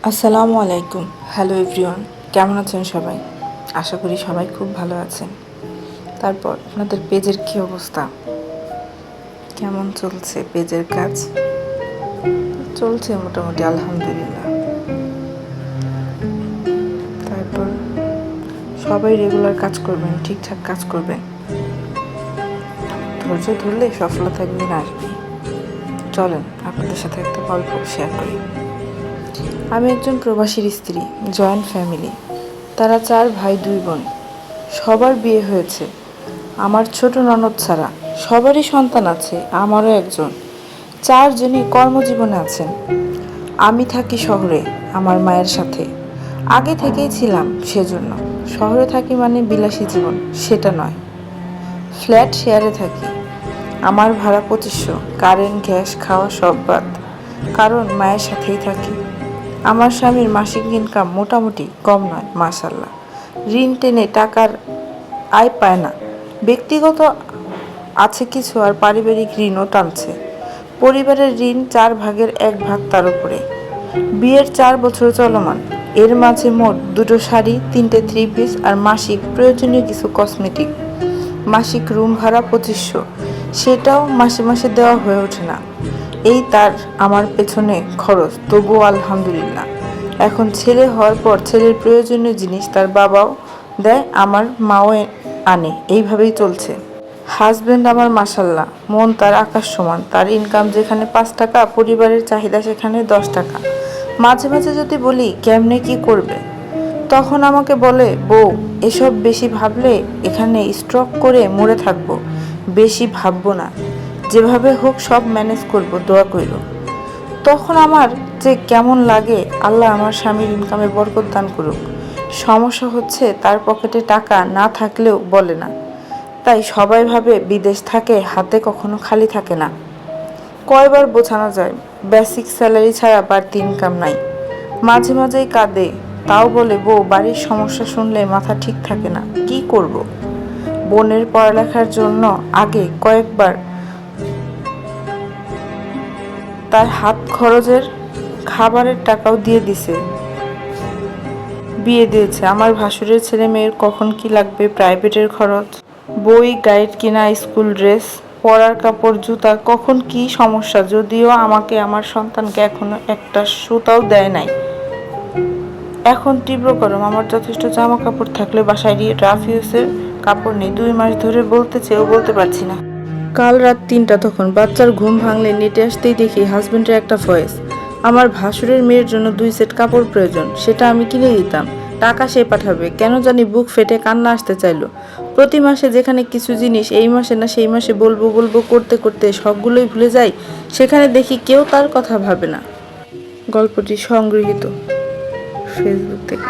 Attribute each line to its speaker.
Speaker 1: আসসালামু আলাইকুম। Hello everyone, কেমন আছেন সবাই? আশা করি সবাই খুব ভালো আছেন। তারপর আপনাদের পেজের কী অবস্থা, কেমন চলছে পেজের কাজ? চলছে মোটামুটি, আলহামদুলিল্লাহ। তারপর সবাই রেগুলার কাজ করবেন, ঠিকঠাক কাজ করবেন। ধৈর্য ধরলে সফলতা একদিন আসবে। চলেন আপনাদের সাথে একটা গল্প শেয়ার করি। আমি একজন প্রবাসীর স্ত্রী, জয়েন্ট ফ্যামিলি। তারা 4 ভাই 2 বোন। সবার বিয়ে হয়েছে, আমার ছোট ননদ ছাড়া। সবারই সন্তান আছে, আমারও একজন। 4 জনই কর্মজীবনে আছেন। আমি থাকি শহরে আমার মায়ের সাথে। আগে থেকেই ছিলাম, সেজন্য। শহরে থাকি মানে বিলাসী জীবন সেটা নয়। ফ্ল্যাট শেয়ারে থাকি। আমার ভাড়া 2500, কারেন্ট গ্যাস খাওয়া সব বাদ। কারণ মায়ের সাথেই থাকি। আমার স্বামীর মাসিক ইনকাম মোটামুটি কম নয়, মাশাল্লাহ। ঋণ টেনে টাকার আয় পায় না। ব্যক্তিগত আছে কিছু, আর পারিবারিক ঋণও টানছে। পরিবারের ঋণ 4 ভাগের 1 ভাগ তার উপরে। বিয়ের 4 বছর চলমান। এর মাঝে মোট 2টো শাড়ি, 3টে 3 পিস আর মাসিক প্রয়োজনীয় কিছু কসমেটিক। মাসিক রুম ভাড়া 2500, সেটাও মাসে মাসে দেওয়া হয়ে ওঠে না। এই তার আমার পেছনে খরচ, তবুও আলহামদুলিল্লাহ। এখন ছেলে হওয়ার পর ছেলের প্রয়োজনীয় জিনিস তার বাবাও দেয়, আমার মাও আনে। এইভাবেই চলছে। হাজবেন্ড আমার মাশাল্লাহ, মন তার আকাশ সমান। তার ইনকাম যেখানে 5 টাকা, পরিবারের চাহিদা সেখানে 10 টাকা। মাঝে মাঝে যদি বলি কেমনে কি করবে, তখন আমাকে বলে, বউ এসব বেশি ভাবলে এখানে স্ট্রোক করে মরে থাকবো। বেশি ভাববো না, যেভাবে হোক সব ম্যানেজ করব, দোয়া কইরো। তখন আমার যে কেমন লাগে, আল্লাহ আমার স্বামীর ইনকামে বরকত দান করুক। সমস্যা হচ্ছে তার পকেটে টাকা না থাকলেও বলে না। তাই সবাই ভাবে বিদেশ থাকে, হাতে কখনো খালি থাকে না। কয়বার বোঝানো যায়, বেসিক স্যালারি ছাড়া বাড়তি ইনকাম নাই। মাঝে মাঝেই কাঁদে, তাও বলে, বউ বাড়ির সমস্যা শুনলে মাথা ঠিক থাকে না, কি করব। বোনের পড়ালেখার জন্য আগে কয়েকবার তার হাত খরচের খাবারের টাকাও দিয়ে দিছে। বিয়ে দিয়েছে। আমার ভাসুরের ছেলে মেয়ের কখন কি লাগবে, প্রাইভেটের খরচ, বই গাইড কিনা, স্কুল ড্রেস, পরার কাপড়, জুতা, কখন কি সমস্যা। যদিও আমাকে আমার সন্তানকে এখনো একটা সুতাও দেয় নাই। এখন তীব্র গরম, আমার যথেষ্ট জামা কাপড় থাকলে বাসায় রাফ ইউজের কাপড় নেই। 2 মাস ধরে বলতে চেয়েও বলতে পারছি না। কাল রাত 3টা, তখন বাচ্চার ঘুম ভাঙলে নেটে আসতেই দেখি হাজবেন্ডের একটা ভয়েস, আমার ভাসুরের মেয়ের জন্য 2 সেট কাপড় প্রয়োজন, সেটা আমি কিনে দিতাম, টাকা সে পাঠাবে। কেন জানি বুক ফেটে কান্না আসতে চাইলো। প্রতি মাসে যেখানে কিছু জিনিস এই মাসে না সেই মাসে বলবো বলবো করতে করতে সবগুলোই ভুলে যাই, সেখানে দেখি কেউ তার কথা ভাবে না। গল্পটি সংগৃহীত ফেসবুক থেকে।